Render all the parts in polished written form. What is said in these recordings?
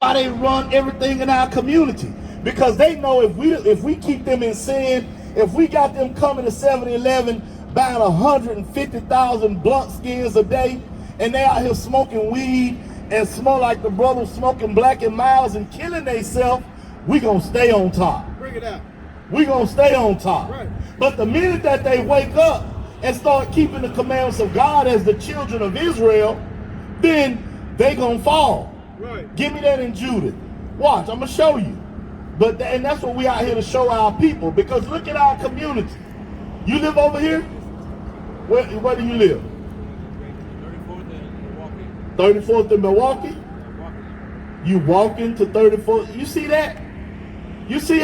why they run everything in our community, because they know if we keep them in sin, if we got them coming to 7-Eleven buying 150,000 blunt skins a day, and they out here smoking weed and smell like the brothers smoking Black and Miles and killing themselves, we gonna stay on top. Bring it out. We gonna stay on top. Right. But the minute that they wake up and start keeping the commandments of God as the children of Israel, then they gonna fall. Right. Give me that in Judith. Watch, I'm gonna show you. And that's what we out here to show our people, because look at our community. You live over here? Where do you live? 34th in Milwaukee? You walking to 34th? You see that? You see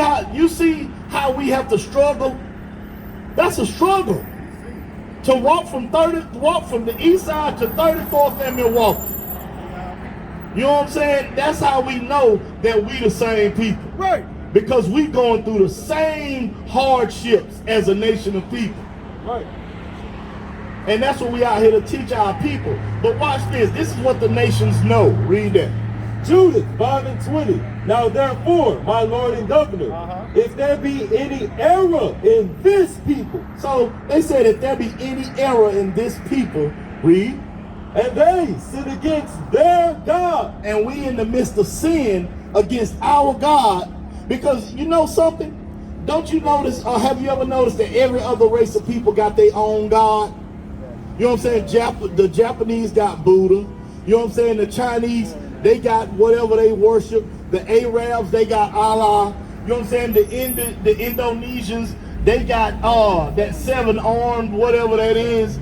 how we have to struggle? That's a struggle. To walk from the east side to 34th in Milwaukee. You know what I'm saying? That's how we know that we the same people. Right. Because we going through the same hardships as a nation of people. Right. And that's what we out here to teach our people. But watch this. This is what the nations know. Read that. Judith 5:20. Now therefore, my Lord and Governor, if there be any error in this people. So they said if there be any error in this people, read. And they sin against their God. And we in the midst of sin against our God. Because you know something? Don't you notice, or have you ever noticed that every other race of people got their own God? You know what I'm saying? The Japanese got Buddha. You know what I'm saying? The Chinese, they got whatever they worship. The Arabs, they got Allah. You know what I'm saying? The Indonesians, they got that 7-armed, whatever that is.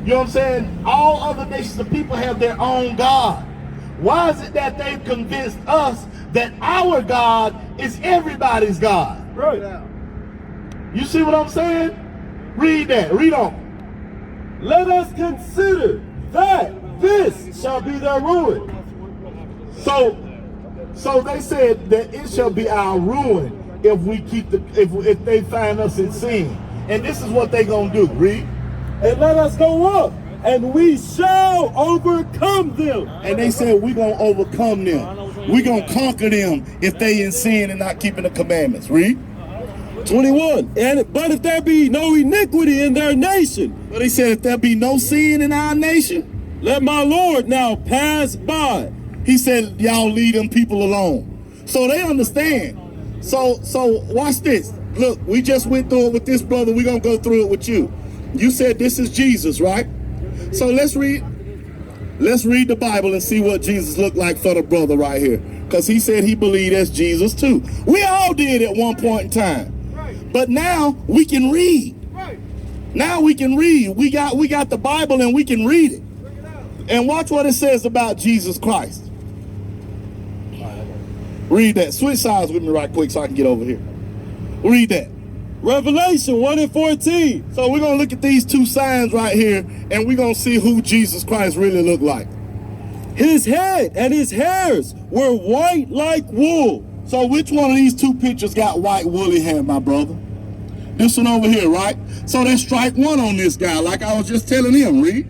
You know what I'm saying? All other nations of people have their own God. Why is it that they've convinced us that our God is everybody's God? Right. You see what I'm saying? Read that. Read on. Let us consider that this shall be their ruin. So they said that it shall be our ruin if we keep if they find us in sin. And this is what they gonna do. Read. And let us go up, and we shall overcome them. And they said we're gonna overcome them. We're gonna conquer them if they in sin and not keeping the commandments. Read. 21. But if there be no iniquity in their nation. But they said if there be no sin in our nation, let my Lord now pass by. He said y'all leave them people alone. So they understand. So watch this. Look, we just went through it with this brother. We're gonna go through it with you. You said this is Jesus, right? So let's read the Bible and see what Jesus looked like for the brother right here. Because he said he believed that's Jesus too. We all did at one point in time. But now we can read. Now we can read. We got the Bible and we can read it. And watch what it says about Jesus Christ. Read that. Switch sides with me right quick so I can get over here. Read that. Revelation 1:14. So we're going to look at these two signs right here, and we're going to see who Jesus Christ really looked like. His head and his hairs were white like wool. So which one of these two pictures got white woolly hair, my brother? This one over here, right? So that's strike one on this guy, like I was just telling him. Read.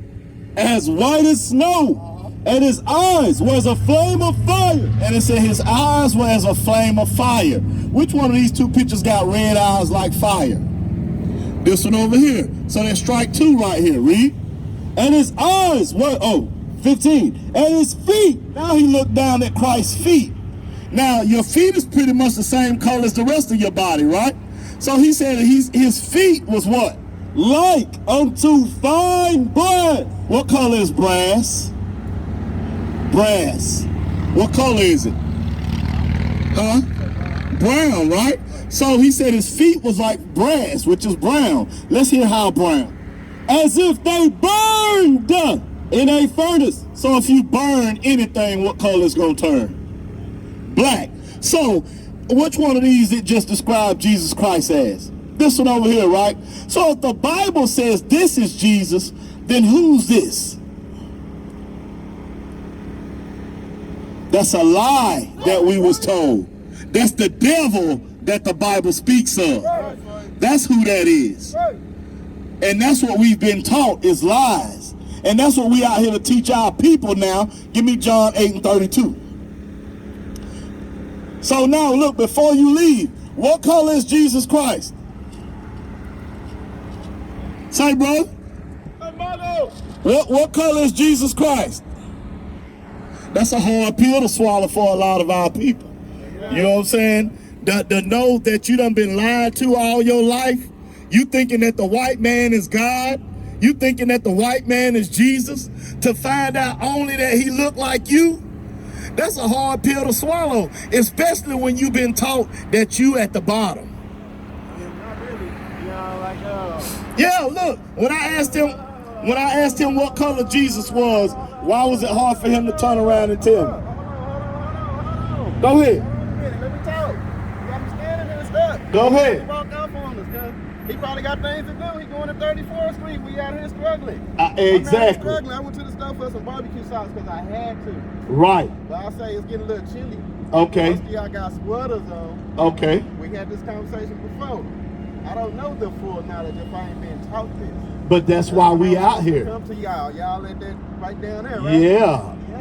As white as snow. And his eyes was a flame of fire. And it said his eyes were as a flame of fire. Which one of these two pictures got red eyes like fire? This one over here. So that's strike two right here. Read. And his eyes were, 15. And his feet. Now he looked down at Christ's feet. Now your feet is pretty much the same color as the rest of your body, right? So he said his feet was what? Like unto fine brass. What color is brass? Brass. What color is it? Huh? Brown, right? So he said his feet was like brass, which is brown. Let's hear how brown. As if they burned in a furnace. So if you burn anything, what color is going to turn? Black. So which one of these it just described Jesus Christ as? This one over here, right? So if the Bible says this is Jesus, then who's this? That's a lie that we was told. That's the devil that the Bible speaks of. That's who that is. And that's what we've been taught is lies. And that's what we out here to teach our people now. Give me John 8:32. So now look, before you leave, what color is Jesus Christ? Say, bro. What color is Jesus Christ? That's a hard pill to swallow for a lot of our people. You know what I'm saying? To know that you done been lied to all your life. You thinking that the white man is God. You thinking that the white man is Jesus. To find out only that he looked like you. That's a hard pill to swallow. Especially when you've been taught that you at the bottom. Yeah, look, when I asked him what color Jesus was, why was it hard for him to turn around and tell me? Go ahead. Let me talk. I'm standing and stuck. Go ahead. He walked out on us, cuz he probably got things to do. He going to 34th Street. We out here struggling. Exactly. Struggling. I went to the store for some barbecue sauce because I had to. Right. But I say it's getting a little chilly. Okay. Most of y'all got sweaters on. Okay. We had this conversation before. I don't know the full knowledge if I ain't been taught this. But that's why we out here. Come to y'all. Y'all at that right down there, right?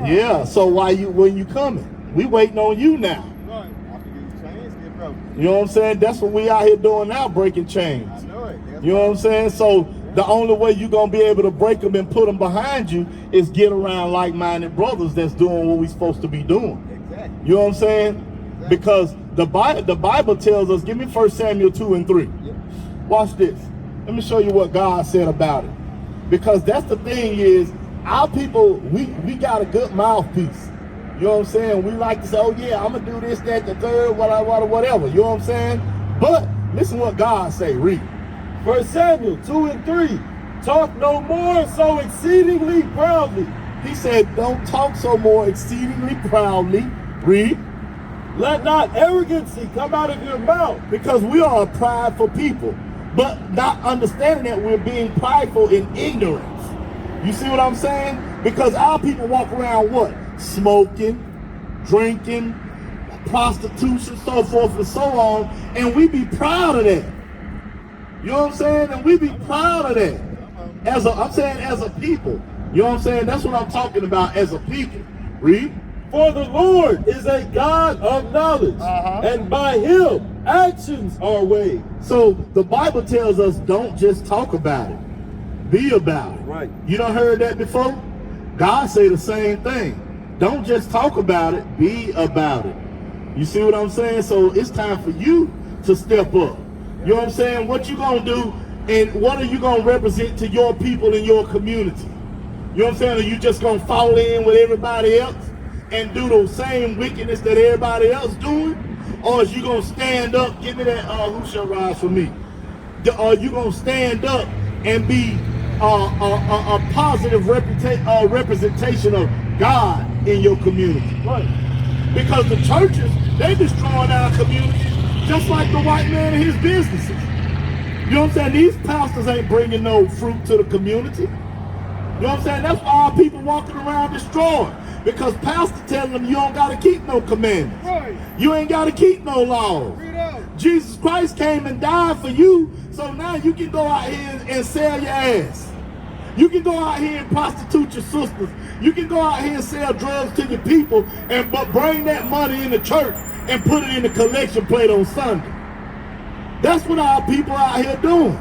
Yeah. So when you coming? We waiting on you now. Right. After these chains get broken. You know what I'm saying? That's what we out here doing now, breaking chains. I know it. You know what I'm saying? So the only way you're going to be able to break them and put them behind you is get around like-minded brothers that's doing what we're supposed to be doing. Exactly. You know what I'm saying? Exactly. Because the Bible tells us, give me 1 Samuel 2 and 3. Yep. Watch this. Let me show you what God said about it. Because that's the thing is, our people, we got a good mouthpiece. You know what I'm saying? We like to say, oh yeah, I'm going to do this, that, the third, whatever. You know what I'm saying? But listen what God say. Read. 1 Samuel 2 and 3. Talk no more so exceedingly proudly. He said, don't talk so more exceedingly proudly. Read. Let not arrogancy come out of your mouth. Because we are a prideful people, but not understanding that we're being prideful in ignorance. You see what I'm saying? Because our people walk around what? Smoking, drinking, prostitution, so forth and so on, and we be proud of that. You know what I'm saying? And we be proud of that. I'm saying as a people. You know what I'm saying? That's what I'm talking about as a people. Read. For the Lord is a God of knowledge, and by him actions are weighed. So the Bible tells us don't just talk about it, be about it. Right. You done heard that before? God say the same thing. Don't just talk about it, be about it. You see what I'm saying? So it's time for you to step up. You know what I'm saying? What you gonna do and what are you gonna represent to your people in your community? You know what I'm saying? Are you just gonna fall in with everybody else and do the same wickedness that everybody else doing? Or is you gonna stand up, give me that, who shall rise for me? Are you gonna stand up and be a positive representation of God in your community? Right. Because the churches, they destroying our community just like the white man and his businesses. You know what I'm saying? These pastors ain't bringing no fruit to the community. You know what I'm saying? That's why our people walking around destroyed. Because pastor telling them you don't got to keep no commandments. Right. You ain't got to keep no laws. Read out. Jesus Christ came and died for you, so now you can go out here and sell your ass. You can go out here and prostitute your sisters. You can go out here and sell drugs to your people, but bring that money in the church and put it in the collection plate on Sunday. That's what our people out here doing.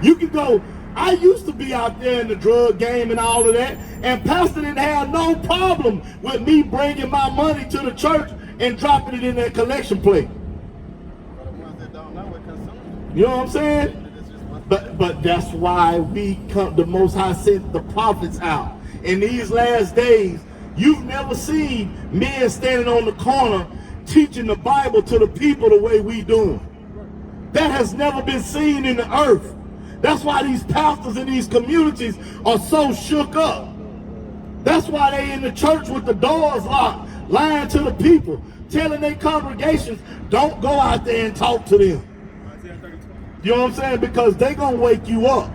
You can go, I used to be out there in the drug game and all of that, and pastor didn't have no problem with me bringing my money to the church and dropping it in that collection plate. For the ones that don't know it, consume. You know what I'm saying? But that's why we come, the Most High sent the prophets out. In these last days, you've never seen men standing on the corner teaching the Bible to the people the way we doing. That has never been seen in the earth. That's why these pastors in these communities are so shook up. That's why they in the church with the doors locked, lying to the people, telling their congregations, don't go out there and talk to them. You know what I'm saying? Because they gonna wake you up.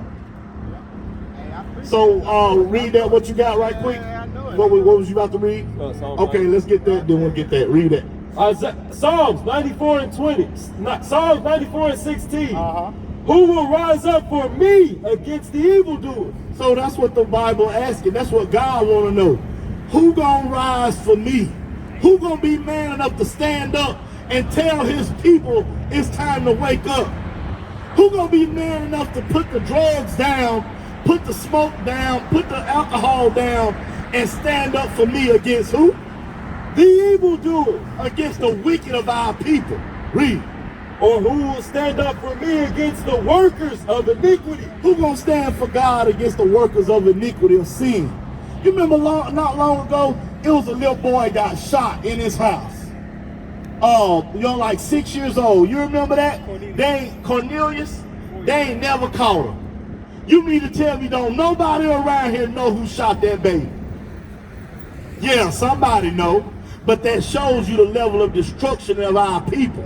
So read that, what you got right quick. What was you about to read? Okay, let's get that, then we'll get that. Read it. Psalms 94 and 20. Psalms 94 and 16. Who will rise up for me against the evildoers? So that's what the Bible asking. That's what God want to know. Who gonna rise for me? Who gonna be man enough to stand up and tell his people it's time to wake up? Who gonna be man enough to put the drugs down, put the smoke down, put the alcohol down, and stand up for me against who? The evildoers. Against the wicked of our people. Read. Or who will stand up for me against the workers of iniquity? Who gonna stand for God against the workers of iniquity of sin? You remember not long ago, it was a little boy got shot in his house. Like 6 years old. You remember that? Cornelius? They ain't never caught him. You mean to tell me don't nobody around here know who shot that baby? Yeah, somebody know. But that shows you the level of destruction of our people.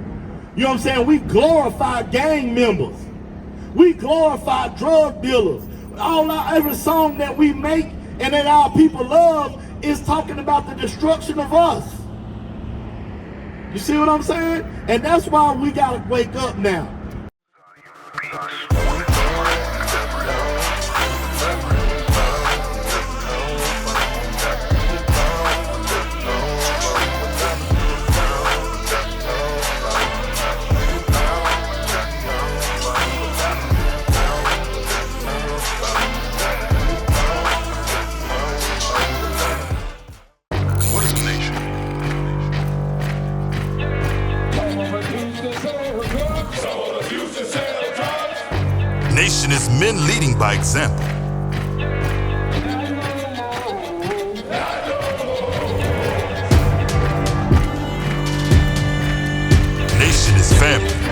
You know what I'm saying? We glorify gang members. We glorify drug dealers. Every song that we make and that our people love is talking about the destruction of us. You see what I'm saying? And that's why we gotta wake up now. Nation is men leading by example. Nation is family.